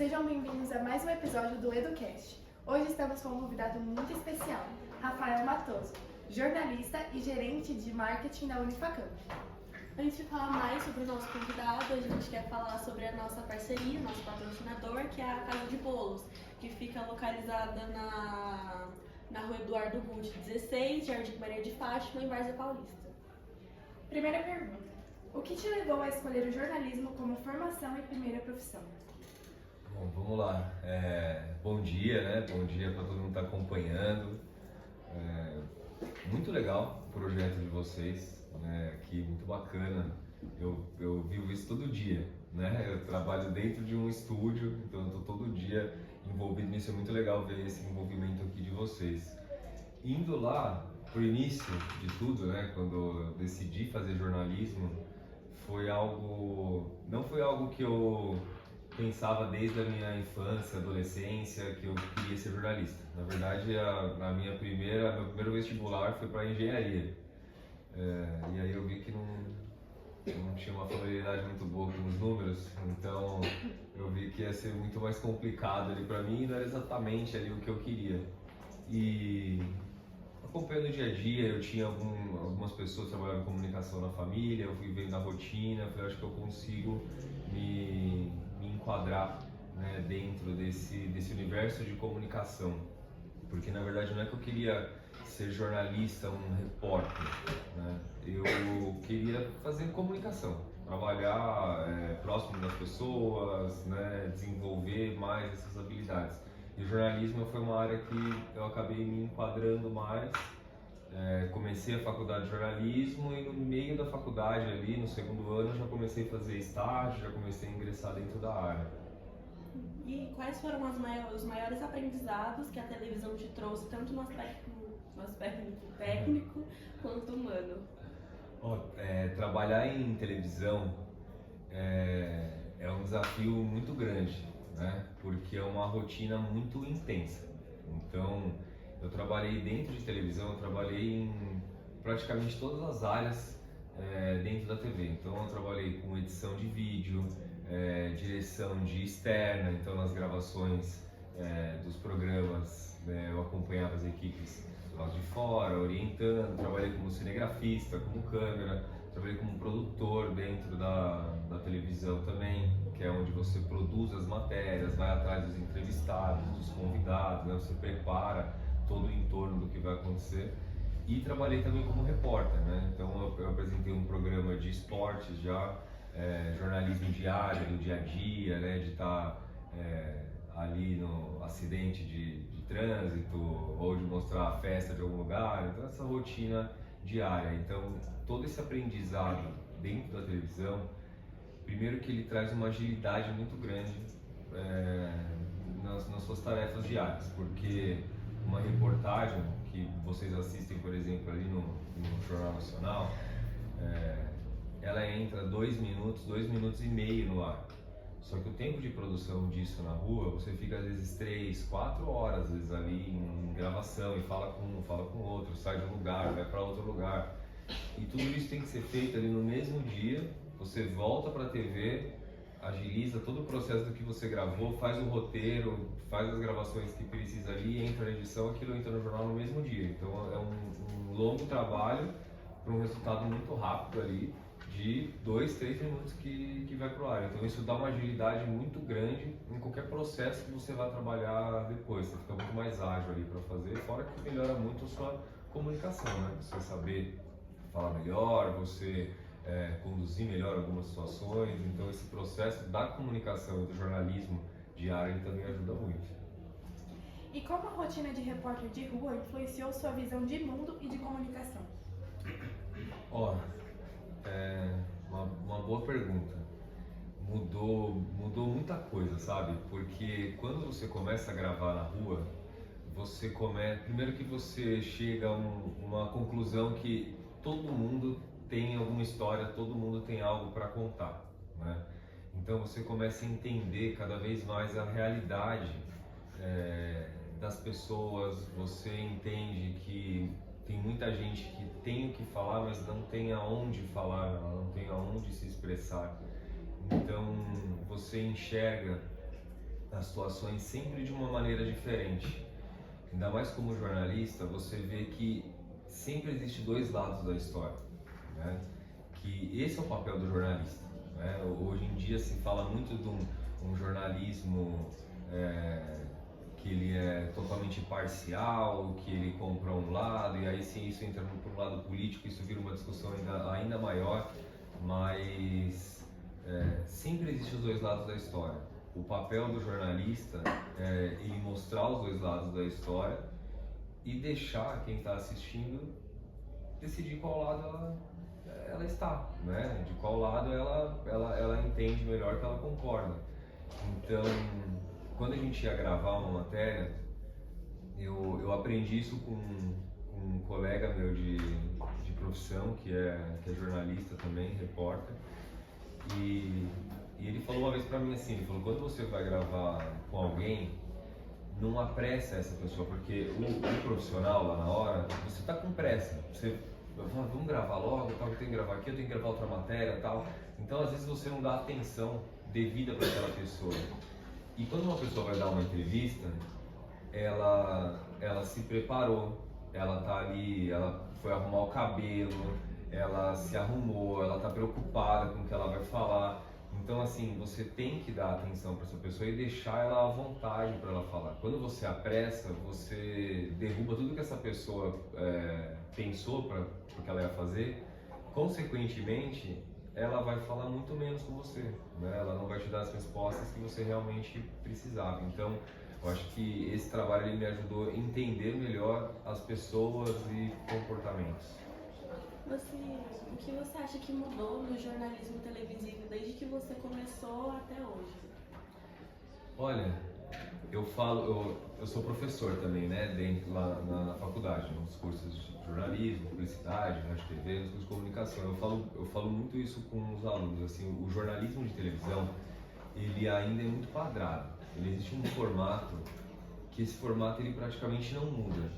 Sejam bem-vindos a mais um episódio do EduCast. Hoje estamos com um convidado muito especial, Rafael Matoso, jornalista e gerente de marketing da Unifacamp. Antes de falar mais sobre o nosso convidado, a gente quer falar sobre a nossa parceria, nosso patrocinador, que é a Casa de Bolos, que fica localizada na rua Eduardo Guth 16, Jardim Maria de Fátima, em Várzea Paulista. Primeira pergunta: o que te levou a escolher o jornalismo como formação e primeira profissão? Bom, vamos lá. Bom dia, né? Bom dia para todo mundo que está acompanhando. Muito legal o projeto de vocês, né? Aqui, muito bacana. Eu vivo isso todo dia, né? Eu trabalho dentro de um estúdio, então eu estou todo dia envolvido nisso. É muito legal ver esse envolvimento aqui de vocês. Indo lá pro início de tudo, né? Quando eu decidi fazer jornalismo, não foi algo que eu pensava desde a minha infância, adolescência, que eu queria ser jornalista. Na verdade, meu primeiro vestibular foi para engenharia. E aí eu vi que não tinha uma familiaridade muito boa com os números, então eu vi que ia ser muito mais complicado ali para mim, e não era exatamente ali o que eu queria. E acompanhando o dia a dia, eu tinha algumas pessoas que trabalhavam em comunicação na família, eu fui vendo a rotina, eu falei, acho que eu consigo me enquadrar, né, dentro desse universo de comunicação. Porque na verdade não é que eu queria ser jornalista, um repórter, né? Eu queria fazer comunicação, trabalhar próximo das pessoas, né, desenvolver mais essas habilidades. E o jornalismo foi uma área que eu acabei me enquadrando mais. Comecei a faculdade de jornalismo e no meio da faculdade ali, no segundo ano, já comecei a fazer estágio, já comecei a ingressar dentro da área. E quais foram os maiores aprendizados que a televisão te trouxe, tanto no aspecto técnico quanto humano? Trabalhar em televisão é um desafio muito grande, né? Porque é uma rotina muito intensa. Então, eu trabalhei dentro de televisão, eu trabalhei em praticamente todas as áreas dentro da TV. Então, eu trabalhei com edição de vídeo, direção de externa, então nas gravações dos programas, eu acompanhava as equipes do lado de fora, orientando, trabalhei como cinegrafista, como câmera, trabalhei como produtor dentro da televisão também, que é onde você produz as matérias, vai atrás dos entrevistados, dos convidados, né? Você prepara todo o entorno do que vai acontecer. E trabalhei também como repórter, né? Então eu apresentei um programa de esportes já, jornalismo diário, do dia a dia, né? De estar ali no acidente de trânsito ou de mostrar a festa de algum lugar, então essa rotina diária. Então todo esse aprendizado dentro da televisão, primeiro que ele traz uma agilidade muito grande nas suas tarefas diárias, porque uma reportagem que vocês assistem, por exemplo, ali no Jornal Nacional, ela entra 2 minutos e meio no ar. Só que o tempo de produção disso na rua, você fica às vezes 3, 4 horas às vezes ali em gravação e fala com um, fala com o outro, sai de um lugar, vai para outro lugar. E tudo isso tem que ser feito ali no mesmo dia. Você volta para a TV, agiliza todo o processo do que você gravou, faz o roteiro, faz as gravações que precisa ali, entra na edição, aquilo entra no jornal no mesmo dia. Então é um longo trabalho para um resultado muito rápido ali, de 2, 3 minutos que vai pro ar. Então isso dá uma agilidade muito grande em qualquer processo que você vai trabalhar depois. Você fica muito mais ágil ali para fazer, fora que melhora muito a sua comunicação, né? Você saber falar melhor, você conduzir melhor algumas situações. Então esse processo da comunicação e do jornalismo diário ele também ajuda muito. E como a rotina de repórter de rua influenciou sua visão de mundo e de comunicação? Uma boa pergunta. Mudou muita coisa, sabe? Porque quando você começa a gravar na rua, primeiro que você chega a uma conclusão que todo mundo tem alguma história, todo mundo tem algo para contar, né? Então você começa a entender cada vez mais a realidade das pessoas, você entende que tem muita gente que tem o que falar, mas não tem aonde falar, não tem aonde se expressar. Então você enxerga as situações sempre de uma maneira diferente. Ainda mais como jornalista, você vê que sempre existe dois lados da história, né? Que esse é o papel do jornalista, né? Hoje em dia se fala muito de um jornalismo que ele é totalmente parcial, que ele compra um lado, e aí sim isso entra para um lado político, isso vira uma discussão ainda maior, mas sempre existem os dois lados da história. O papel do jornalista é ele mostrar os dois lados da história e deixar quem está assistindo decidir qual lado ela está, né? De qual lado ela entende melhor, que ela concorda. Então, quando a gente ia gravar uma matéria, eu aprendi isso com um colega meu de profissão, que é jornalista também, repórter, e ele falou uma vez pra mim assim, ele falou, quando você vai gravar com alguém, não apressa essa pessoa, porque o profissional lá na hora, você tá com pressa, você fala, vamos gravar logo, tal, eu tenho que gravar aqui, eu tenho que gravar outra matéria, tal. Então às vezes você não dá atenção devida para aquela pessoa. E quando uma pessoa vai dar uma entrevista, ela se preparou, ela tá ali, ela foi arrumar o cabelo, ela se arrumou, ela tá preocupada com o que ela vai falar. Então assim, você tem que dar atenção para essa pessoa e deixar ela à vontade para ela falar. Quando você apressa, você derruba tudo que essa pessoa pensou para o que ela ia fazer. Consequentemente, ela vai falar muito menos com você, né? Ela não vai te dar as respostas que você realmente precisava. Então, eu acho que esse trabalho ele me ajudou a entender melhor as pessoas e comportamentos. O que você acha que mudou no jornalismo televisivo desde que você começou até hoje? Olha, eu sou professor também, né, lá na faculdade, nos cursos de jornalismo, publicidade, rádio, TV, nos cursos de comunicação. Eu falo muito isso com os alunos, assim, o jornalismo de televisão, ele ainda é muito quadrado. Ele existe um formato, que esse formato ele praticamente não muda.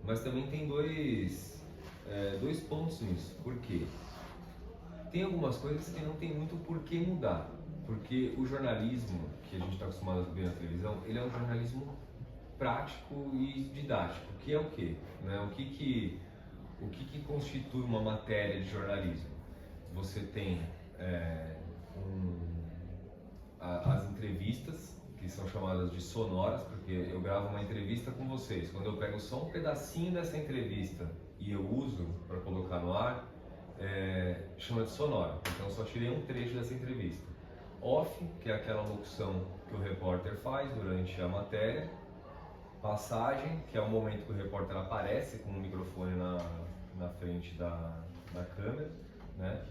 Mas também tem dois pontos nisso. Por quê? Tem algumas coisas que não tem muito por que mudar. Porque o jornalismo que a gente está acostumado a ver na televisão, ele é um jornalismo prático e didático. Que é o quê? Né? O que constitui uma matéria de jornalismo? Você tem as entrevistas, que são chamadas de sonoras, porque eu gravo uma entrevista com vocês. Quando eu pego só um pedacinho dessa entrevista e eu uso para colocar no ar, chama de sonora. Então eu só tirei um trecho dessa entrevista. Off, que é aquela locução que o repórter faz durante a matéria. Passagem, que é o momento que o repórter aparece com o microfone na frente da câmera, né?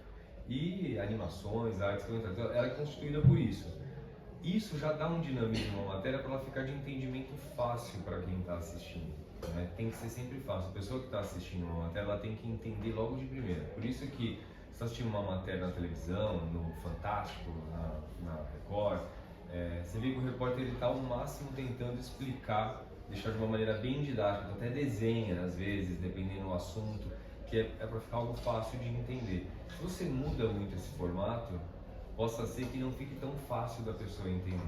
E animações, artes, então, ela é constituída por isso. Isso já dá um dinamismo na matéria para ela ficar de entendimento fácil para quem está assistindo, né? Tem que ser sempre fácil. A pessoa que está assistindo uma matéria, ela tem que entender logo de primeira. Por isso que você está assistindo uma matéria na televisão, no Fantástico, na Record, você vê que o repórter está ao máximo tentando explicar, deixar de uma maneira bem didática, até desenha às vezes, dependendo do assunto, que é para ficar algo fácil de entender. Se você muda muito esse formato, possa ser que não fique tão fácil da pessoa entender.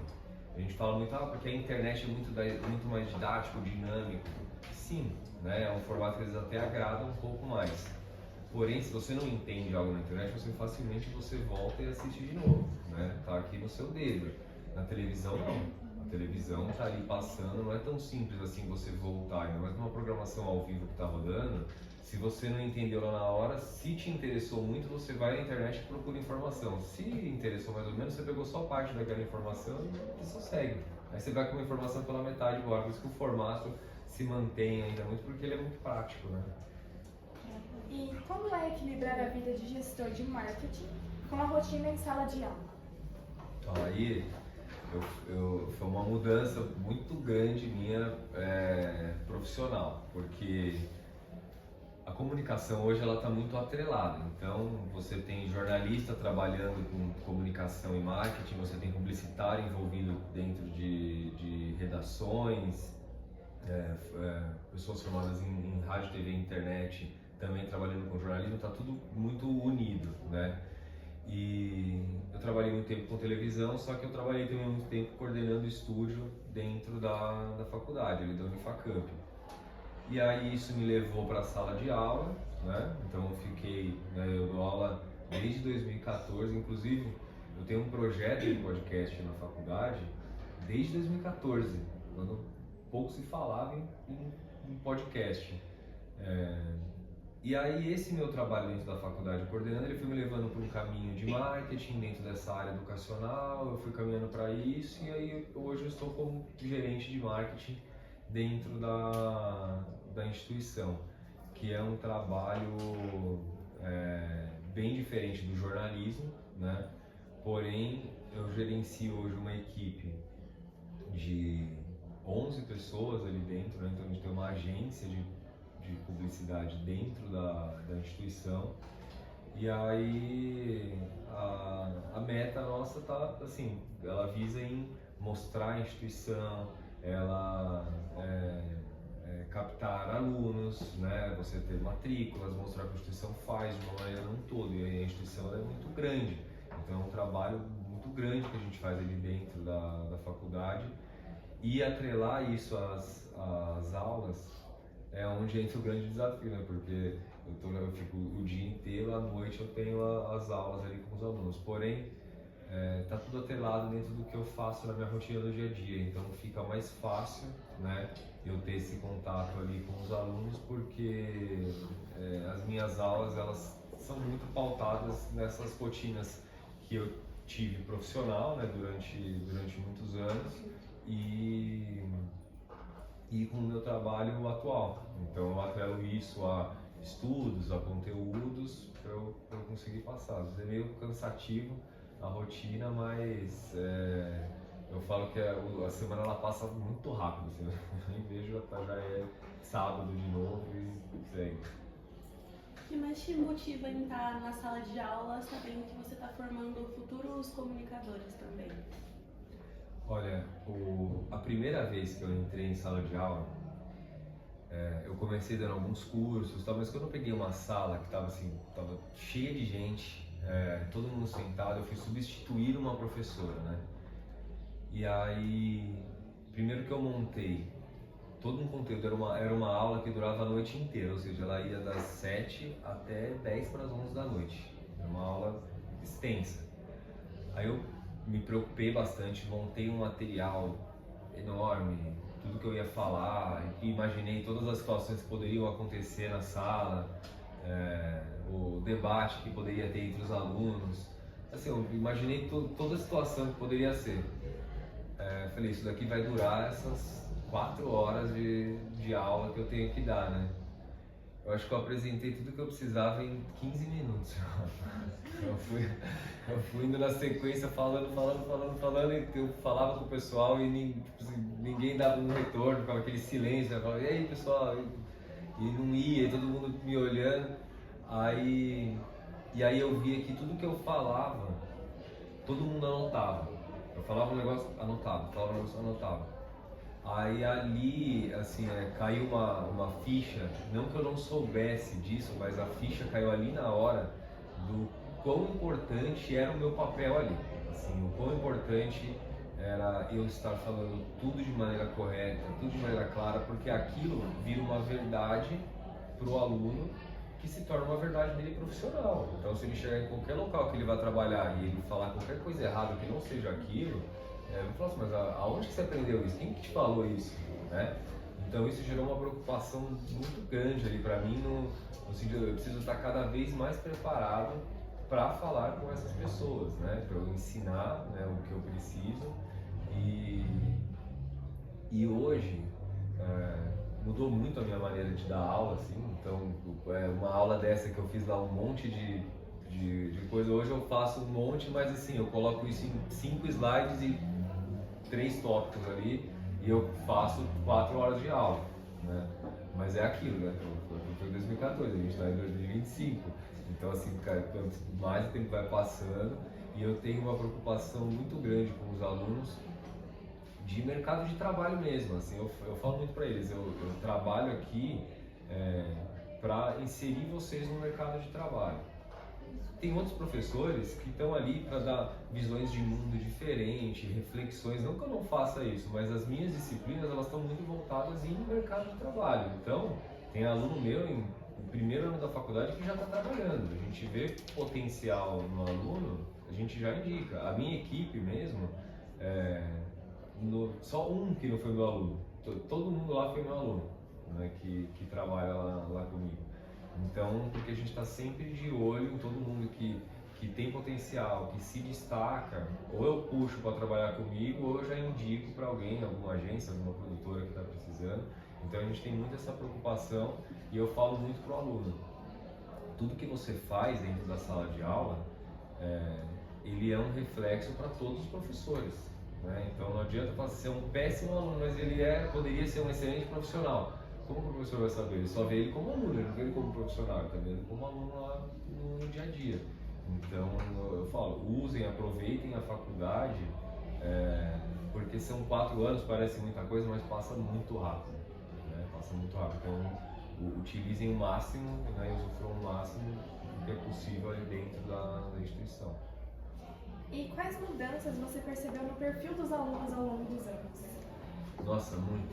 A gente fala muito, porque a internet é muito mais didático, dinâmico. Sim, né? É um formato que às vezes até agrada um pouco mais. Porém, se você não entende algo na internet, facilmente você volta e assiste de novo, né? Tá aqui no seu dedo. Na televisão, não. A televisão tá ali passando, não é tão simples assim você voltar. Ainda mais numa programação ao vivo que tá rodando, se você não entendeu lá na hora, se te interessou muito, você vai na internet e procura informação. Se interessou mais ou menos, você pegou só parte daquela informação e só segue. Aí você vai com uma informação pela metade embora. Por isso que o formato se mantém ainda muito, porque ele é muito prático, né? E como é equilibrar a vida de gestor de marketing com a rotina em sala de aula? Aí foi uma mudança muito grande minha profissional, porque a comunicação hoje ela está muito atrelada. Então você tem jornalista trabalhando com comunicação e marketing, você tem publicitário envolvido dentro de redações, pessoas formadas em rádio, TV e internet também trabalhando com jornalismo, está tudo muito unido, né? E eu trabalhei muito tempo com televisão, só que eu trabalhei também muito tempo coordenando estúdio dentro da faculdade, ali da Unifacamp. E aí isso me levou para a sala de aula, né? Então eu fiquei, né, eu dou aula desde 2014, inclusive eu tenho um projeto de podcast na faculdade desde 2014, quando pouco se falava em podcast. E aí esse meu trabalho dentro da faculdade coordenando, ele foi me levando por um caminho de marketing dentro dessa área educacional, eu fui caminhando para isso e aí hoje eu estou como gerente de marketing dentro da instituição, que é um trabalho bem diferente do jornalismo, né? Porém, eu gerencio hoje uma equipe de 11 pessoas ali dentro, né? Então a gente tem uma agência de publicidade dentro da instituição. E aí a meta nossa tá assim, ela visa em mostrar a instituição, ela captar alunos, né? Você ter matrículas, mostrar o que a instituição faz de uma maneira num todo. E a instituição ela é muito grande, então é um trabalho muito grande que a gente faz ali dentro da faculdade. E atrelar isso às aulas é onde entra o grande desafio, né? Porque eu fico o dia inteiro, à noite eu tenho as aulas ali com os alunos. Porém, tá tudo atrelado dentro do que eu faço na minha rotina do dia a dia. Então fica mais fácil, né, eu ter esse contato ali com os alunos, porque as minhas aulas elas são muito pautadas nessas rotinas que eu tive profissional, né, durante muitos anos e com o meu trabalho atual. Então eu atrelo isso a estudos, a conteúdos para eu conseguir passar. Às vezes é meio cansativo a rotina, mas eu falo que a semana ela passa muito rápido, assim, né? Eu nem vejo, já é sábado de novo e segue. O que mais te motiva em estar na sala de aula, sabendo que você está formando futuros comunicadores também? Olha, a primeira vez que eu entrei em sala de aula, eu comecei dando alguns cursos, mas quando eu peguei uma sala que estava assim, tava cheia de gente, todo mundo sentado, eu fui substituir uma professora, né? E aí, primeiro que eu montei todo um conteúdo, era uma aula que durava a noite inteira, ou seja, ela ia das 7 até 10 para as 11 da noite. Era uma aula extensa. Aí eu me preocupei bastante, montei um material enorme, tudo que eu ia falar, imaginei todas as situações que poderiam acontecer na sala, o debate que poderia ter entre os alunos. Assim, eu imaginei toda a situação que poderia ser. Falei, isso daqui vai durar essas 4 horas de aula que eu tenho que dar, né? Eu acho que eu apresentei tudo que eu precisava em 15 minutos. Eu fui indo na sequência falando, e eu falava com o pessoal e ninguém dava um retorno, ficava aquele silêncio, eu falava, e aí pessoal? E não ia, todo mundo me olhando. E aí eu via que tudo que eu falava, todo mundo anotava. Eu falava um negócio, anotava, falava um negócio, anotava. Aí ali, assim, caiu uma ficha, não que eu não soubesse disso, mas a ficha caiu ali na hora do quão importante era o meu papel ali. Assim, o quão importante era eu estar falando tudo de maneira correta, tudo de maneira clara, porque aquilo vira uma verdade para o aluno que se torna uma verdade dele profissional. Então, se ele chegar em qualquer local que ele vai trabalhar e ele falar qualquer coisa errada que não seja aquilo, eu vou falar assim, mas aonde que você aprendeu isso? Quem que te falou isso? Né? Então isso gerou uma preocupação muito grande ali para mim, no sentido, eu preciso estar cada vez mais preparado para falar com essas pessoas, né? Para eu ensinar, né, o que eu preciso. E hoje mudou muito a minha maneira de dar aula, assim. Então uma aula dessa que eu fiz lá um monte de coisa, hoje eu faço um monte, mas assim, eu coloco isso em 5 slides e 3 tópicos ali e eu faço 4 horas de aula, né? Mas é aquilo, né? Foi em 2014, a gente está em 2025, então assim, cara, quanto mais o tempo vai passando e eu tenho uma preocupação muito grande com os alunos de mercado de trabalho mesmo, assim, eu falo muito para eles, eu trabalho aqui para inserir vocês no mercado de trabalho. tem outros professores que estão ali para dar visões de mundo diferentes, reflexões. Não que eu não faça isso, mas as minhas disciplinas elas estão muito voltadas em mercado de trabalho. Então, tem aluno meu no primeiro ano da faculdade que já está trabalhando. A gente vê potencial no aluno, a gente já indica. A minha equipe mesmo, só um que não foi meu aluno. Todo mundo lá foi meu aluno, né, que trabalha lá comigo. Então, porque a gente está sempre de olho em todo mundo que tem potencial, que se destaca, ou eu puxo para trabalhar comigo, ou eu já indico para alguém, alguma agência, alguma produtora que está precisando. Então a gente tem muito essa preocupação e eu falo muito para o aluno. Tudo que você faz dentro da sala de aula, ele é um reflexo para todos os professores, né? Então não adianta ser um péssimo aluno, mas ele poderia ser um excelente profissional. Como o professor vai saber? Ele só vê ele como aluno, ele não vê ele como profissional, ele está vendo como aluno lá no dia a dia. Então eu falo, usem, aproveitem a faculdade, porque são 4 anos, parece muita coisa, mas passa muito rápido, né? Passa muito rápido. Então utilizem o máximo, né, e usufruam o máximo que é possível ali dentro da instituição. E quais mudanças você percebeu no perfil dos alunos ao longo dos anos? Nossa, muito.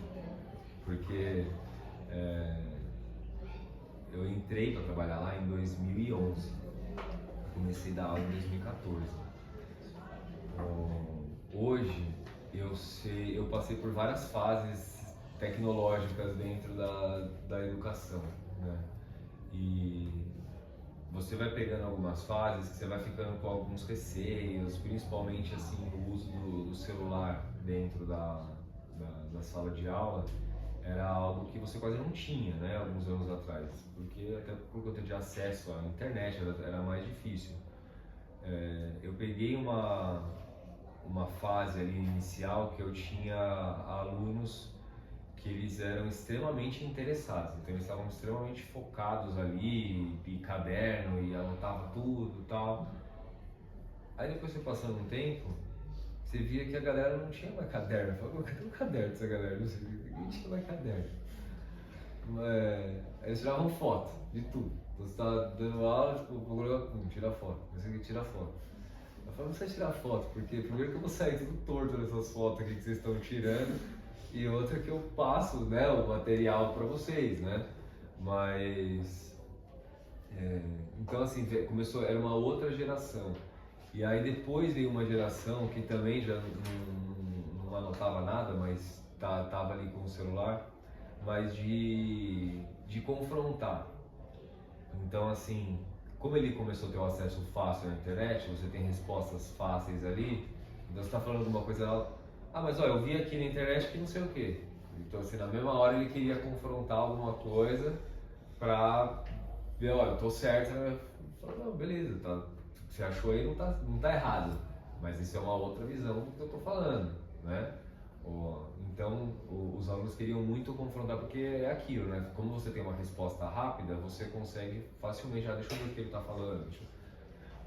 Porque eu entrei para trabalhar lá em 2011. Comecei a dar aula em 2014. Hoje eu passei por várias fases tecnológicas dentro da educação, né? E você vai pegando algumas fases que você vai ficando com alguns receios, principalmente assim o uso do celular dentro da sala de aula. Era algo que você quase não tinha, né, alguns anos atrás, porque até por conta de acesso à internet era mais difícil. Eu peguei uma fase ali inicial que eu tinha alunos que eles eram extremamente interessados, então eles estavam extremamente focados ali, e caderno, e anotavam tudo e tal. Aí depois você passando um tempo, você via que a galera não tinha mais caderno. Eu falava, cadê o caderno dessa galera? Não sei, ninguém tinha mais caderno. Aí eles tiravam foto de tudo. Então você estava dando aula, tipo, tira foto. Você que tira foto. Eu falava, não precisa tirar foto, porque primeiro que eu vou sair tudo torto nessas fotos aqui que vocês estão tirando, e outra que eu passo, né, o material para vocês, né? Mas então assim, era uma outra geração. E aí depois veio uma geração que também já não anotava nada, mas tava ali com o celular, mas de confrontar. Então assim, como ele começou a ter o acesso fácil à internet, você tem respostas fáceis ali, então você está falando de uma coisa, mas olha, eu vi aqui na internet que não sei o quê. Então assim, na mesma hora ele queria confrontar alguma coisa pra ver, olha, eu tô certo, né? Eu falei, não, beleza, tá. Você achou aí não tá errado, mas isso é uma outra visão do que eu estou falando, né? Então os alunos queriam muito confrontar, porque é aquilo, né? Como você tem uma resposta rápida, você consegue facilmente, deixa eu ver o que ele está falando.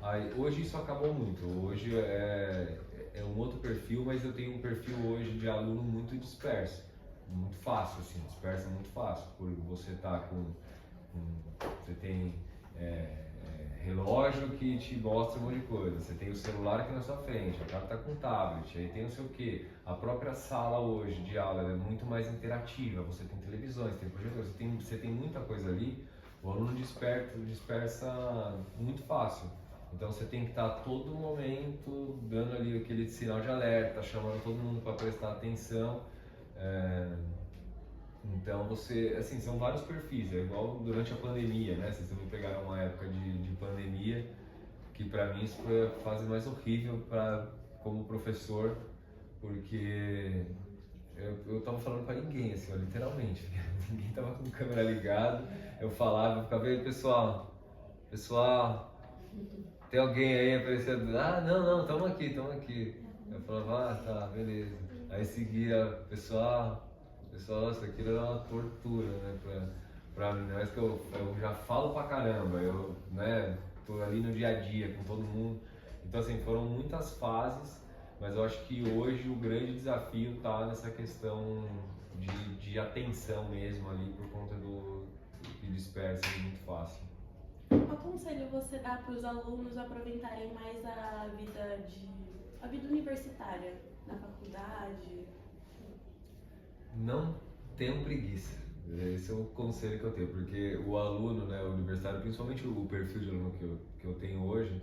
Aí, hoje isso acabou muito, hoje é um outro perfil, mas eu tenho um perfil hoje de aluno muito disperso, muito fácil, assim, disperso muito fácil, porque você tá você tem relógio que te mostra um monte de coisa, você tem o celular aqui na sua frente, o cara tá com tablet, aí tem não sei o que. A própria sala hoje de aula é muito mais interativa, você tem televisões, tem projetores, você tem muita coisa ali, o aluno dispersa muito fácil. Então você tem que estar a todo momento dando ali aquele sinal de alerta, chamando todo mundo para prestar atenção. Então você, assim, são vários perfis, é igual durante a pandemia, né? Vocês também pegaram uma época de pandemia, que para mim isso foi a fase mais horrível como professor, porque eu tava falando para ninguém, assim, ó, literalmente, ninguém tava com a câmera ligada, eu falava, eu ficava, aí pessoal, tem alguém aí aparecendo? Não, tamo aqui. Eu falava, tá, beleza. Aí seguia, pessoal, isso aqui era uma tortura, né, pra mim, mas que eu já falo pra caramba, eu, né, tô ali no dia a dia com todo mundo. Então assim, foram muitas fases, mas eu acho que hoje o grande desafio tá nessa questão de atenção mesmo ali, por conta do que dispersa muito fácil. conselho você dá para os alunos aproveitarem mais a vida universitária, na faculdade? Não tenham preguiça. Esse é o conselho que eu tenho, porque o aluno, né, o universitário, principalmente o perfil de aluno que eu tenho hoje,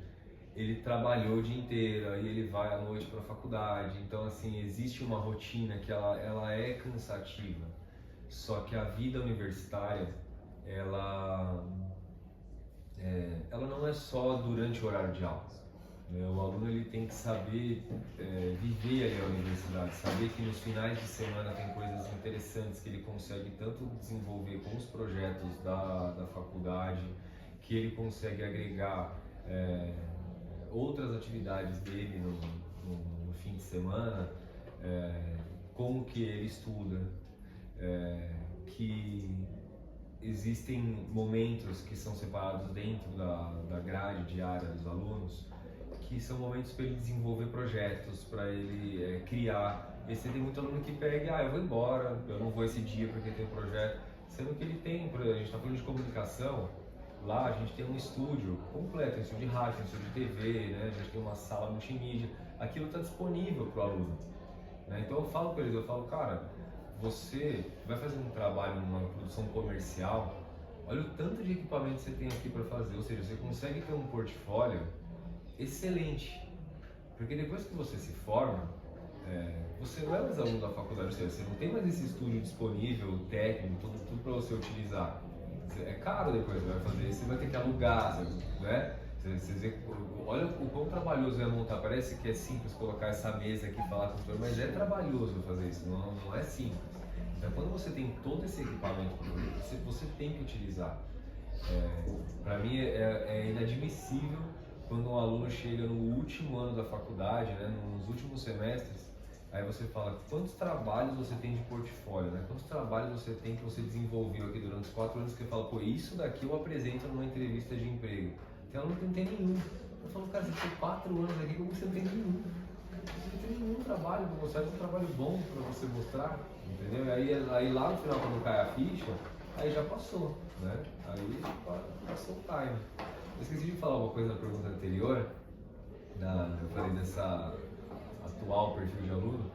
ele trabalhou o dia inteiro, aí ele vai à noite para a faculdade, então assim, existe uma rotina que ela é cansativa, só que a vida universitária, ela não é só durante o horário de aula. O aluno ele tem que saber viver ali a universidade, saber que nos finais de semana tem coisas interessantes que ele consegue tanto desenvolver com os projetos da faculdade, que ele consegue agregar outras atividades dele no fim de semana, como que ele estuda, que existem momentos que são separados dentro da grade diária dos alunos, que são momentos para ele desenvolver projetos, para ele criar. E você tem muito aluno que pega, eu vou embora, eu não vou esse dia porque tem um projeto, sendo que ele tem, a gente está falando de comunicação, lá a gente tem um estúdio completo, um estúdio de rádio, um estúdio de TV, né? A gente tem uma sala multimídia, aquilo está disponível para o aluno, né? Então eu falo para eles, cara, você vai fazer um trabalho numa produção comercial, olha o tanto de equipamento que você tem aqui para fazer, ou seja, você consegue ter um portfólio excelente, porque depois que você se forma, você não é mais aluno da faculdade, ou seja, você não tem mais esse estúdio disponível, técnico, tudo para você utilizar. É caro depois, você vai fazer isso, você vai ter que alugar, né? Você vê, olha o quão trabalhoso é montar, parece que é simples colocar essa mesa aqui e falar com o senhor, mas é trabalhoso fazer isso, não é simples. Então quando você tem todo esse equipamento, você tem que utilizar. Para mim é inadmissível quando um aluno chega no último ano da faculdade, né, nos últimos semestres, aí você fala quantos trabalhos você tem de portfólio, né? Quantos trabalhos você tem que você desenvolveu aqui durante os 4 anos que você fala, isso daqui eu apresento numa entrevista de emprego. Tem aluno que não tem nenhum. Eu falo, cara, você tem 4 anos aqui, como você não tem nenhum? Você não tem nenhum trabalho para mostrar, um trabalho bom para você mostrar, entendeu? Aí lá no final, quando cai a ficha, aí já passou, né? Aí passou o time. Eu esqueci de falar uma coisa na pergunta anterior, eu falei dessa atual perfil de aluno.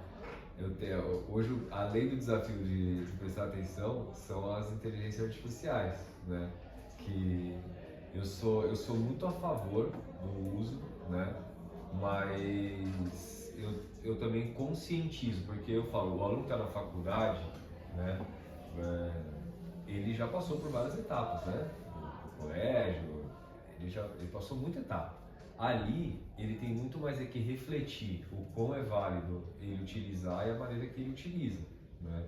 Hoje, além do desafio de prestar atenção, são as inteligências artificiais, né? Que eu sou muito a favor do uso, né? Mas eu também conscientizo, porque eu falo, o aluno que está na faculdade, né? Ele já passou por várias etapas, né? O colégio, ele passou muita etapa. Ali, ele tem muito mais que refletir o quão é válido ele utilizar e a maneira que ele utiliza, né?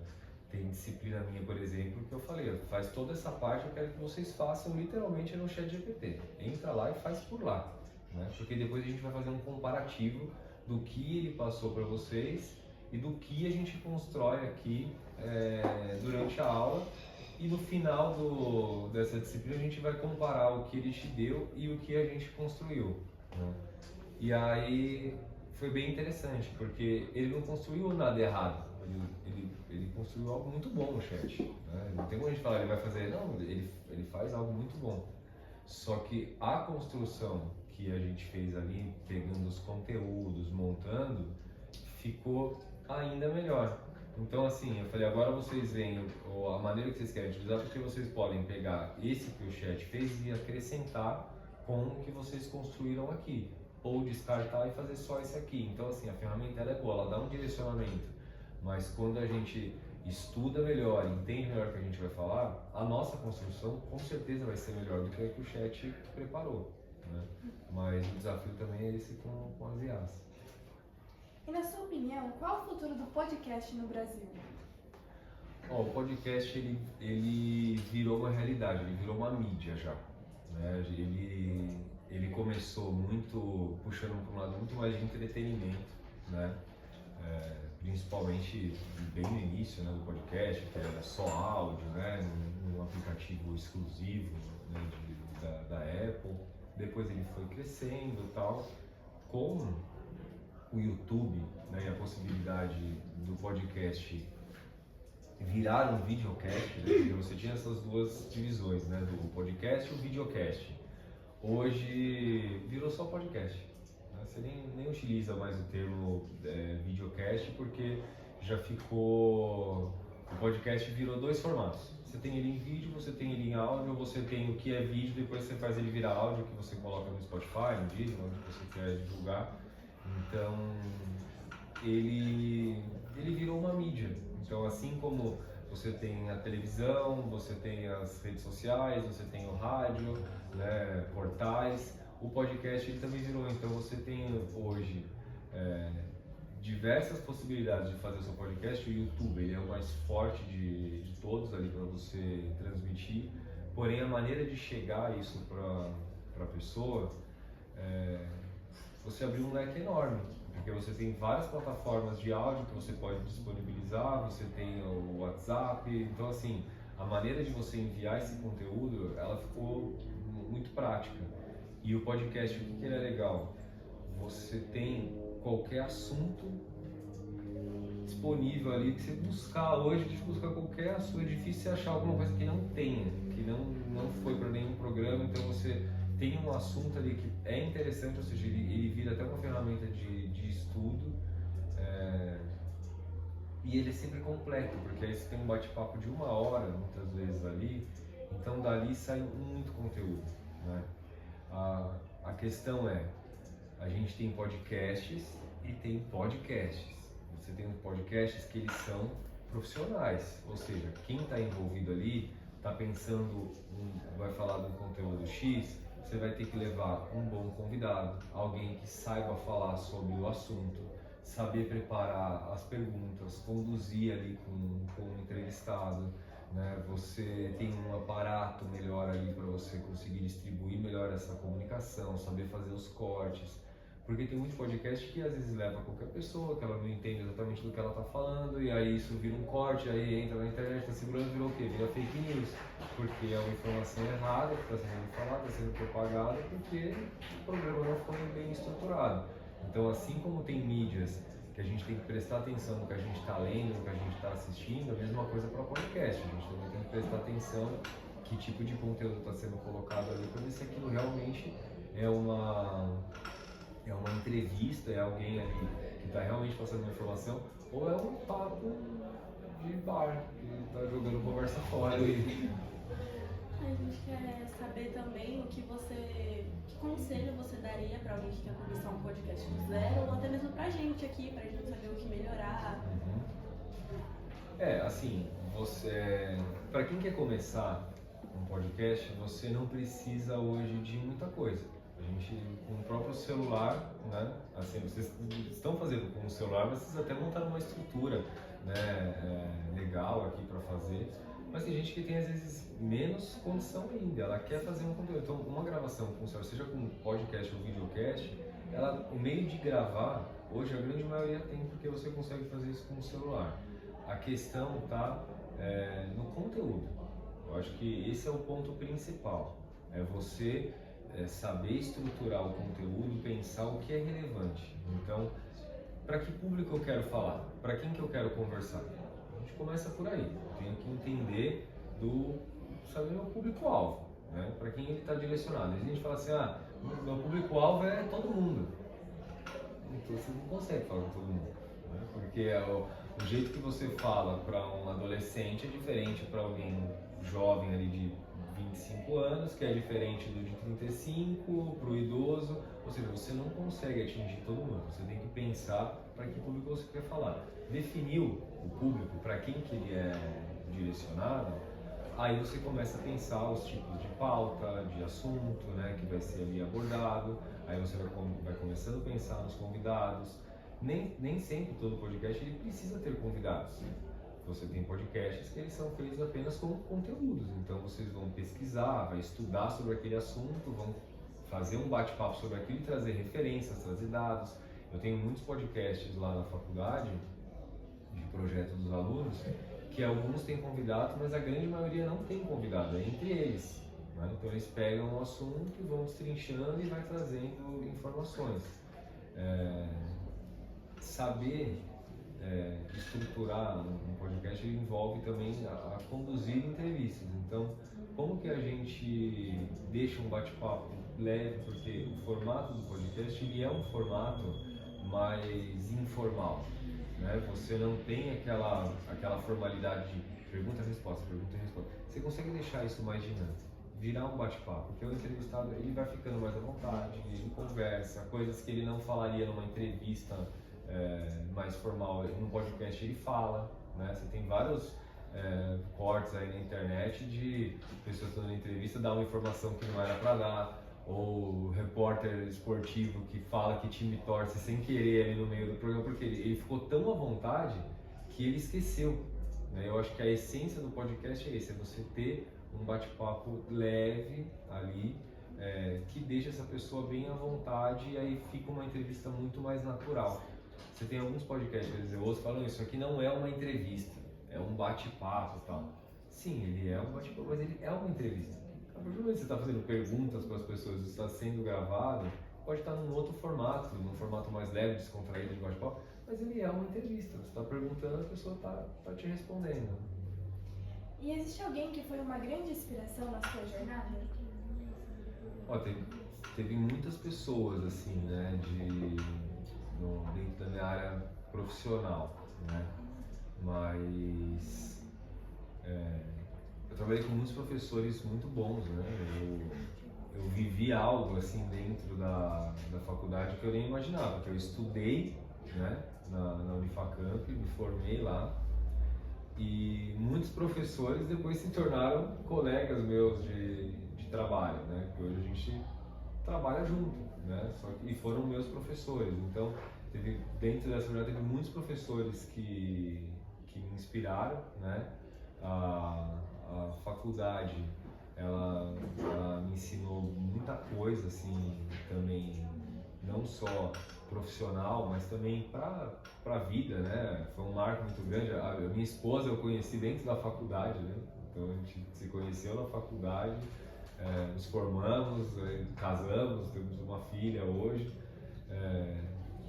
Tem disciplina minha, por exemplo, que eu falei, faz toda essa parte, eu quero que vocês façam literalmente no ChatGPT. Entra lá e faz por lá, né? Porque depois a gente vai fazer um comparativo do que ele passou para vocês e do que a gente constrói aqui durante a aula. E no final dessa disciplina a gente vai comparar o que ele te deu e o que a gente construiu, né? E aí foi bem interessante, porque ele não construiu nada errado, ele construiu algo muito bom no chat, né? Não tem como a gente falar, ele vai fazer, não, ele faz algo muito bom. Só que a construção que a gente fez ali, pegando os conteúdos, montando, ficou ainda melhor. Então assim, eu falei, agora vocês veem a maneira que vocês querem utilizar, porque vocês podem pegar esse que o chat fez e acrescentar com o que vocês construíram aqui, ou descartar e fazer só esse aqui. Então assim, a ferramenta ela é boa, ela dá um direcionamento, mas quando a gente estuda melhor, entende melhor o que a gente vai falar, a nossa construção com certeza vai ser melhor do que a que o chat preparou, né? Mas o desafio também é esse com as IAs. E na sua opinião, qual o futuro do podcast no Brasil? O podcast ele virou uma realidade, ele virou uma mídia já, né? Ele começou muito puxando para um lado muito mais de entretenimento, né? Principalmente bem no início, né, do podcast, que era só áudio, né, num aplicativo exclusivo, né, da Apple. Depois ele foi crescendo e tal, com o YouTube, né, e a possibilidade do podcast virar um videocast, né? Você tinha essas duas divisões, né, do podcast e o videocast. hoje virou só podcast. Né? Você nem utiliza mais o termo videocast, porque já ficou... O podcast virou dois formatos. Você tem ele em vídeo, você tem ele em áudio, você tem o que é vídeo, depois você faz ele virar áudio, que você coloca no Spotify, no Deezer, onde você quer divulgar. Então, ele virou uma mídia. Então, assim como você tem a televisão, você tem as redes sociais, você tem o rádio, né, portais, o podcast ele também virou. Então, você tem hoje diversas possibilidades de fazer o seu podcast. O YouTube ele é o mais forte de todos ali para você transmitir, porém a maneira de chegar isso para a pessoa, você abriu um leque enorme, porque você tem várias plataformas de áudio que você pode disponibilizar, você tem o WhatsApp, então assim, a maneira de você enviar esse conteúdo, ela ficou muito prática. E o podcast, o que ele é legal? Você tem qualquer assunto disponível ali que você buscar hoje, que você buscar qualquer assunto, é difícil você achar alguma coisa que não tenha, que não foi para nenhum programa, então você tem um assunto ali que é interessante, ou seja, ele vira até uma ferramenta de estudo, e ele é sempre completo, porque aí você tem um bate-papo de 1 hora, muitas vezes ali, então dali sai muito conteúdo, né? A questão é, a gente tem podcasts e tem podcasts. Você tem podcasts que eles são profissionais, ou seja, quem está envolvido ali está pensando, vai falar de um conteúdo X, você vai ter que levar um bom convidado, alguém que saiba falar sobre o assunto, saber preparar as perguntas, conduzir ali com o entrevistado, né? Você tem um aparato melhor ali para você conseguir distribuir melhor essa comunicação, saber fazer os cortes. Porque tem muito podcast que às vezes leva qualquer pessoa, que ela não entende exatamente do que ela está falando, e aí isso vira um corte, aí entra na internet, está segurando, virou o quê? Vira fake news. Porque é uma informação errada que está sendo falada, está sendo propagada, porque o programa não foi bem estruturado. Então, assim como tem mídias que a gente tem que prestar atenção no que a gente está lendo, no que a gente está assistindo, a mesma coisa para o podcast. A gente também tem que prestar atenção que tipo de conteúdo está sendo colocado ali, para ver se aquilo realmente é uma entrevista, é alguém ali que está realmente passando uma informação, ou é um papo de bar, que está jogando conversa fora. A gente quer saber também que conselho você daria para alguém que quer começar um podcast do zero, ou até mesmo pra gente aqui, pra gente saber o que melhorar. Assim, para quem quer começar um podcast, você não precisa hoje de muita coisa. A gente, com o próprio celular, né? Assim, vocês estão fazendo com o celular, mas vocês até montaram uma estrutura, né, legal aqui para fazer. Mas tem gente que tem, às vezes, menos condição ainda. Ela quer fazer um conteúdo. Então, uma gravação com o celular, seja com podcast ou videocast, o meio de gravar, hoje a grande maioria tem, porque você consegue fazer isso com o celular. A questão está no conteúdo. Eu acho que esse é o ponto principal. É você saber estruturar o conteúdo, pensar o que é relevante. Então, para que público eu quero falar? Para quem que eu quero conversar? A gente começa por aí. Eu tenho que entender saber o público-alvo, né? Para quem ele está direcionado. A gente fala assim, meu público-alvo é todo mundo. Então você não consegue falar com todo mundo, né? Porque o jeito que você fala para um adolescente é diferente para alguém jovem ali de 25 anos, que é diferente do de 35 para o idoso, ou seja, você não consegue atingir todo mundo, você tem que pensar para que público você quer falar. Definiu o público, para quem que ele é direcionado, aí você começa a pensar os tipos de pauta, de assunto, né, que vai ser ali abordado, aí você vai começando a pensar nos convidados. Nem sempre todo podcast ele precisa ter convidados. Você tem podcasts que eles são feitos apenas com conteúdos, então vocês vão pesquisar, vai estudar sobre aquele assunto, vão fazer um bate-papo sobre aquilo e trazer referências, trazer dados. Eu tenho muitos podcasts lá na faculdade, de projetos dos alunos, que alguns têm convidados, mas a grande maioria não tem convidado, é entre eles, né? Então eles pegam o assunto e vão destrinchando e vai trazendo informações. Saber estruturar um podcast ele envolve também a conduzir entrevistas. Então, como que a gente deixa um bate-papo leve, porque o formato do podcast ele é um formato mais informal, né? Você não tem aquela formalidade de pergunta e resposta, pergunta e resposta. Você consegue deixar isso mais dinâmico, virar um bate-papo, porque o entrevistado ele vai ficando mais à vontade, ele conversa, coisas que ele não falaria numa entrevista mais formal, num podcast ele fala, né? Você tem vários cortes aí na internet de pessoas dando entrevista, dar uma informação que não era para dar, ou repórter esportivo que fala que time torce sem querer ali no meio do programa, porque ele ficou tão à vontade que ele esqueceu, né? Eu acho que a essência do podcast é esse, é você ter um bate-papo leve ali, que deixa essa pessoa bem à vontade e aí fica uma entrevista muito mais natural. Você tem alguns podcasts, quer dizer, outros falam isso aqui não é uma entrevista, é um bate-papo e tal. Sim, ele é um bate-papo, mas ele é uma entrevista. A partir do momento que você está fazendo perguntas para as pessoas, isso está sendo gravado, pode estar num outro formato, num formato mais leve, descontraído de bate-papo, mas ele é uma entrevista. Você está perguntando, a pessoa está te respondendo. E existe alguém que foi uma grande inspiração na sua jornada? Ó, teve muitas pessoas assim, né, dentro da minha área profissional, né, mas eu trabalhei com muitos professores muito bons, né, eu vivi algo assim dentro da faculdade que eu nem imaginava, que eu estudei, né, na Unifacamp, me formei lá, e muitos professores depois se tornaram colegas meus de trabalho, né? Que hoje a gente trabalha junto, né? E foram meus professores. Então, dentro dessa jornada teve muitos professores que me inspiraram, né? A faculdade, ela me ensinou muita coisa, assim, também, não só profissional, mas também para a vida, né? Foi um marco muito grande. A minha esposa eu conheci dentro da faculdade, né? Então a gente se conheceu na faculdade, nos formamos, casamos, temos uma filha hoje.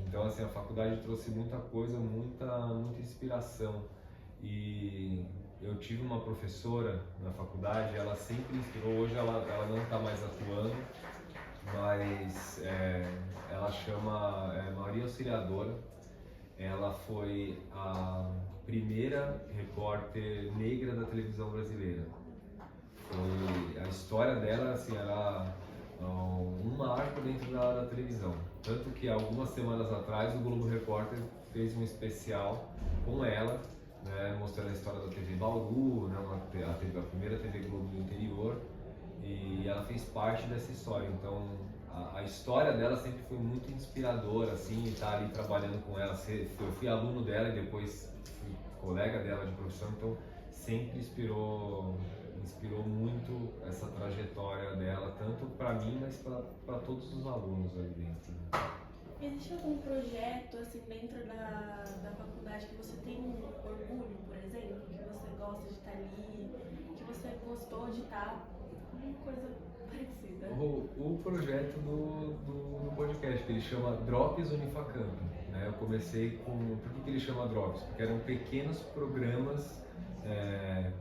Então assim, a faculdade trouxe muita coisa, muita inspiração. E eu tive uma professora na faculdade, ela sempre inspirou, hoje ela não está mais atuando, mas ela chama Maria Auxiliadora. Ela foi a primeira repórter negra da televisão brasileira. A história dela assim, era um marco dentro da televisão. Tanto que algumas semanas atrás o Globo Repórter fez um especial com ela, né, mostrando a história da TV Bauru, né, a primeira TV Globo do interior. E ela fez parte dessa história, então a história dela sempre foi muito inspiradora, assim, estar ali trabalhando com ela. Eu fui aluno dela e depois fui colega dela de profissão, então sempre inspirou muito essa trajetória dela, tanto para mim, mas para todos os alunos ali dentro. Existe algum projeto assim dentro da faculdade que você tem um orgulho, por exemplo, que você gosta de estar ali, que você gostou de estar? Alguma coisa parecida. O projeto do podcast, que ele chama Drops Unifacamp, né? Eu comecei com... Por que ele chama Drops? Porque eram pequenos programas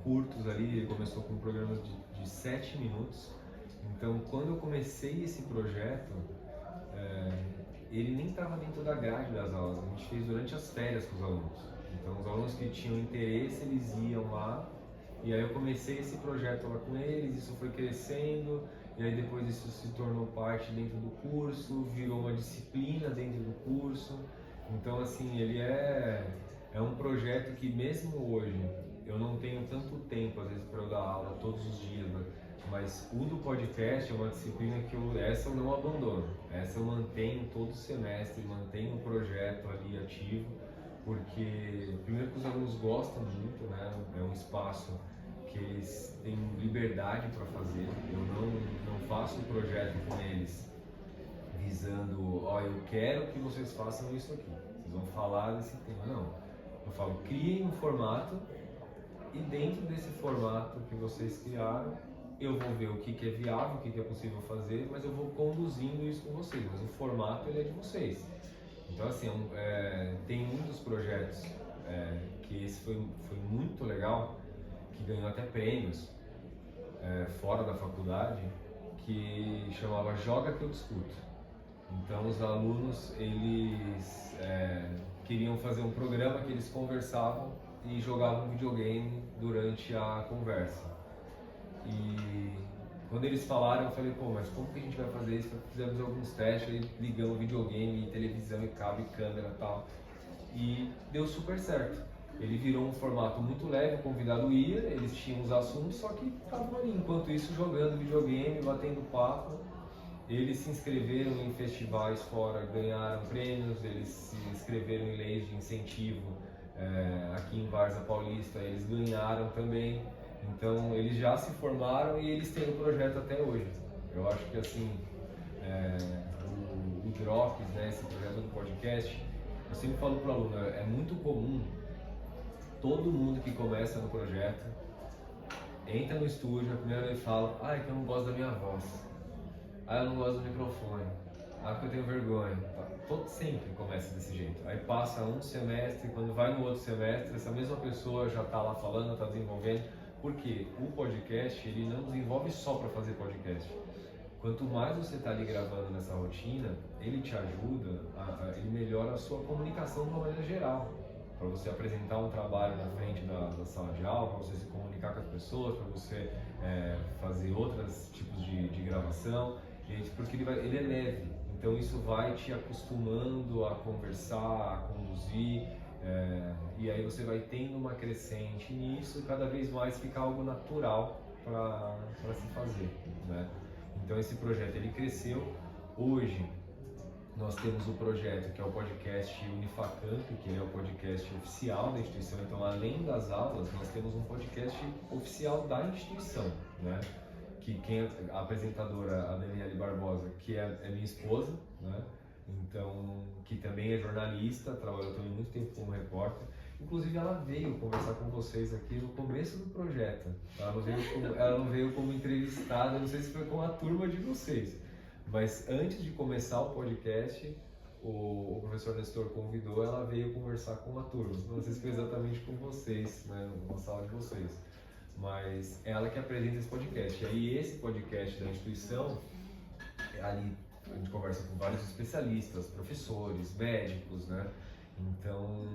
curtos ali, ele começou com programas de 7 minutos. Então, quando eu comecei esse projeto, ele nem estava dentro da grade das aulas, a gente fez durante as férias com os alunos. Então, os alunos que tinham interesse, eles iam lá. E aí eu comecei esse projeto lá com eles, isso foi crescendo, e aí depois isso se tornou parte dentro do curso, virou uma disciplina dentro do curso. Então assim, ele é um projeto que mesmo hoje eu não tenho tanto tempo às vezes para eu dar aula todos os dias, né? Mas o do podcast é uma disciplina que essa eu não abandono, essa eu mantenho todo semestre, mantenho o projeto ali ativo, porque primeiro que os alunos gostam muito, né? É um espaço que eles têm liberdade para fazer. Eu não faço um projeto com eles visando, eu quero que vocês façam isso aqui, vocês vão falar desse tema. Não, eu falo, criem um formato e dentro desse formato que vocês criaram, eu vou ver o que é viável, o que é possível fazer, mas eu vou conduzindo isso com vocês, mas o formato ele é de vocês. Então assim, tem muitos projetos que esse foi muito legal, que ganhou até prêmios fora da faculdade, que chamava Joga que eu discuto. Então os alunos eles queriam fazer um programa que eles conversavam e jogavam videogame durante a conversa. E quando eles falaram, eu falei, pô, mas como que a gente vai fazer isso? Fizemos alguns testes, aí ligamos videogame, televisão e cabo e câmera e tal. E deu super certo. Ele virou um formato muito leve, o convidado ia, eles tinham os assuntos, só que estavam ali, enquanto isso, jogando videogame, batendo papo. Eles se inscreveram em festivais fora, ganharam prêmios, eles se inscreveram em leis de incentivo aqui em Várzea Paulista, eles ganharam também. Então eles já se formaram e eles têm o projeto até hoje. Eu acho que assim, o Drops, né, esse projeto do podcast, eu sempre falo para o aluno, é muito comum todo mundo que começa no projeto entra no estúdio, a primeira vez fala, é que eu não gosto da minha voz, eu não gosto do microfone, porque eu tenho vergonha. Todo sempre começa desse jeito. Aí passa um semestre, quando vai no outro semestre, essa mesma pessoa já está lá falando, está desenvolvendo. Porque o podcast, ele não desenvolve só para fazer podcast. Quanto mais você está ali gravando nessa rotina, ele te ajuda, ele melhora a sua comunicação de uma maneira geral. Para você apresentar um trabalho na frente da sala de aula, para você se comunicar com as pessoas, para você fazer outros tipos de gravação, porque ele é leve. Então isso vai te acostumando a conversar, a conduzir. E aí você vai tendo uma crescente nisso, cada vez mais fica algo natural para se fazer, né? Então esse projeto ele cresceu. Hoje nós temos o projeto que é o podcast Unifacamp, que é o podcast oficial da instituição. Então além das aulas nós temos um podcast oficial da instituição, né? Que a apresentadora, a Daniele Barbosa, que é minha esposa, né? Então, que também é jornalista, trabalhou também muito tempo como repórter. Inclusive ela veio conversar com vocês aqui no começo do projeto. Ela não veio como entrevistada, não sei se foi com a turma de vocês, mas antes de começar o podcast, o professor Nestor convidou, ela veio conversar com a turma. Não sei se foi exatamente com vocês, né, na sala de vocês, mas ela que apresenta esse podcast. E aí esse podcast da instituição, ali a gente conversa com vários especialistas, professores, médicos, né? Então,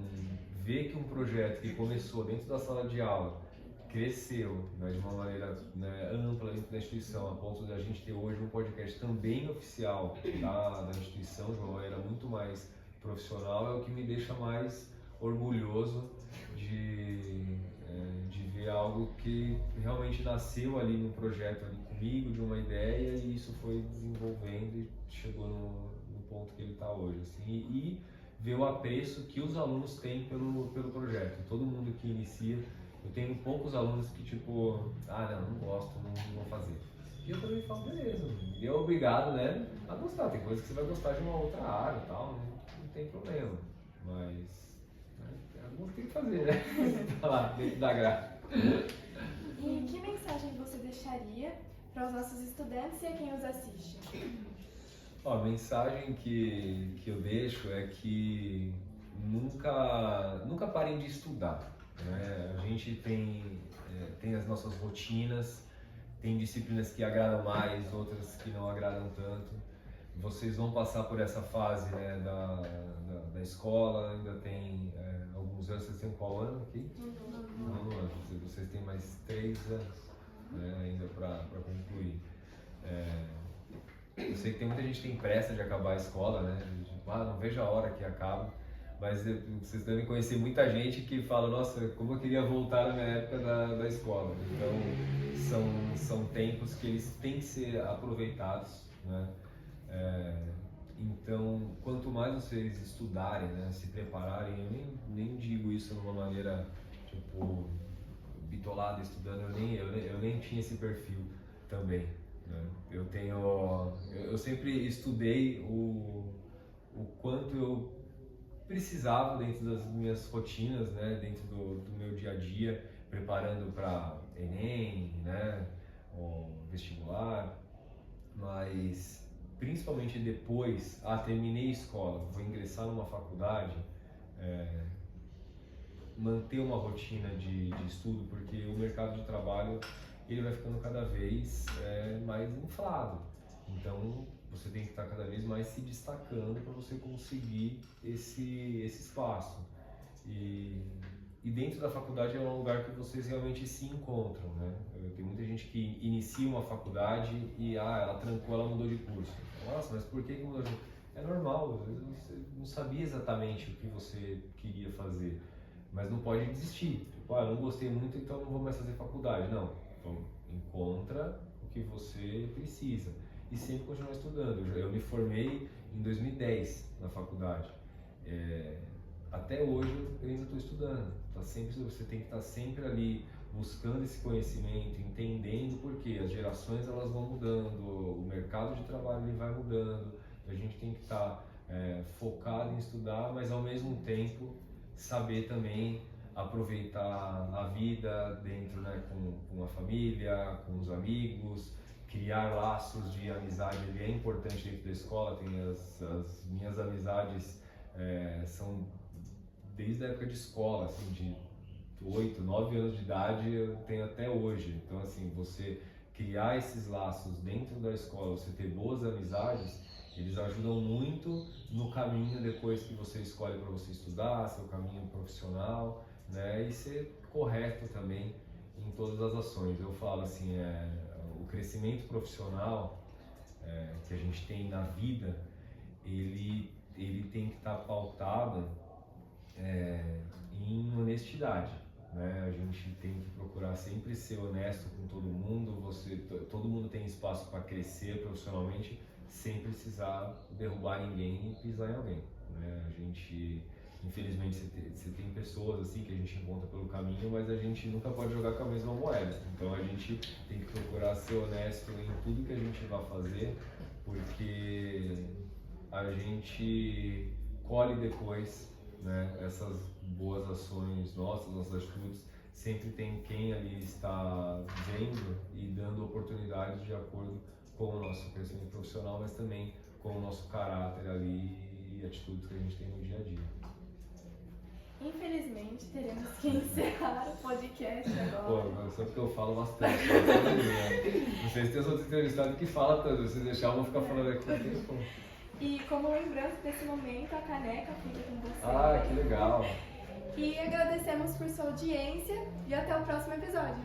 ver que um projeto que começou dentro da sala de aula cresceu, né, de uma maneira, né, ampla dentro da instituição, a ponto de a gente ter hoje um podcast também oficial da instituição, de uma maneira muito mais profissional, é o que me deixa mais orgulhoso de ver algo que realmente nasceu ali num projeto ali comigo, de uma ideia, e isso foi desenvolvendo e chegou no ponto que ele está hoje, assim, e ver o apreço que os alunos têm pelo projeto. Todo mundo que inicia, eu tenho poucos alunos que tipo, não gosto, não vou fazer. E eu também falo, beleza, e é obrigado, né, a gostar. Tem coisa que você vai gostar de uma outra área e tal, não tem problema, mas alguns tem que fazer, né? Tá lá, dentro da grade. E que mensagem você deixaria para os nossos estudantes e a quem os assiste? A mensagem que eu deixo é que nunca parem de estudar, né? A gente tem as nossas rotinas, tem disciplinas que agradam mais, outras que não agradam tanto. Vocês vão passar por essa fase, né, da escola, ainda tem alguns anos. Vocês têm qual ano aqui? Nono ano. Vocês têm mais 3 anos, né, ainda para concluir. Eu sei que tem muita gente que tem pressa de acabar a escola, né? Não vejo a hora que acaba. Mas vocês devem conhecer muita gente que fala, nossa, como eu queria voltar na minha época da escola. Então, são tempos que eles têm que ser aproveitados, né? Então, quanto mais vocês estudarem, né, se prepararem, eu nem digo isso de uma maneira, tipo, bitolada, estudando, eu nem tinha esse perfil também, né? Eu sempre estudei o quanto eu precisava dentro das minhas rotinas, né, dentro do meu dia a dia, preparando para Enem, né, o vestibular, mas principalmente depois, terminei a escola, vou ingressar numa faculdade, manter uma rotina de estudo, porque o mercado de trabalho ele vai ficando cada vez mais inflado. Então você tem que estar cada vez mais se destacando para você conseguir esse espaço. E dentro da faculdade é um lugar que vocês realmente se encontram, né? Tem muita gente que inicia uma faculdade e ela trancou, ela mudou de curso. Nossa, mas por que mudou de curso? É normal, às vezes você não sabia exatamente o que você queria fazer, mas não pode desistir. Tipo, não gostei muito, então não vou mais fazer faculdade. Não, então encontra o que você precisa e sempre continuar estudando. Eu me formei em 2010 na faculdade. Até hoje eu ainda estou estudando. Você tem que estar sempre ali buscando esse conhecimento, entendendo porque as gerações elas vão mudando, o mercado de trabalho ele vai mudando. A gente tem que estar focado em estudar, mas ao mesmo tempo saber também aproveitar a vida dentro, né, com a família, com os amigos, criar laços de amizade. Ele é importante dentro da escola. Tem as minhas amizades são desde a época de escola, assim, de 8, 9 anos de idade eu tenho até hoje. Então, assim, você criar esses laços dentro da escola, você ter boas amizades, eles ajudam muito no caminho depois que você escolhe para você estudar, seu caminho profissional, né? E ser correto também em todas as ações. Eu falo assim, o crescimento profissional que a gente tem na vida, ele tem que estar pautado em honestidade, né? A gente tem que procurar sempre ser honesto com todo mundo. Todo mundo tem espaço para crescer profissionalmente sem precisar derrubar ninguém e pisar em alguém, né? A gente, infelizmente, você tem pessoas assim que a gente encontra pelo caminho, mas a gente nunca pode jogar com a mesma moeda. Então a gente tem que procurar ser honesto em tudo que a gente vai fazer, porque a gente colhe depois, né, essas boas ações nossas atitudes. Sempre tem quem ali está vendo e dando oportunidades de acordo com o nosso crescimento profissional, mas também com o nosso caráter ali e atitudes que a gente tem no dia a dia. Infelizmente, teremos que encerrar o podcast agora. Pô, só porque eu falo bastante. Não sei se tem os outros entrevistados que falam tanto. Se deixar, eu vou ficar falando aqui o tempo. E como lembrança desse momento, a caneca fica com você. Ah, que legal. E agradecemos por sua audiência e até o próximo episódio.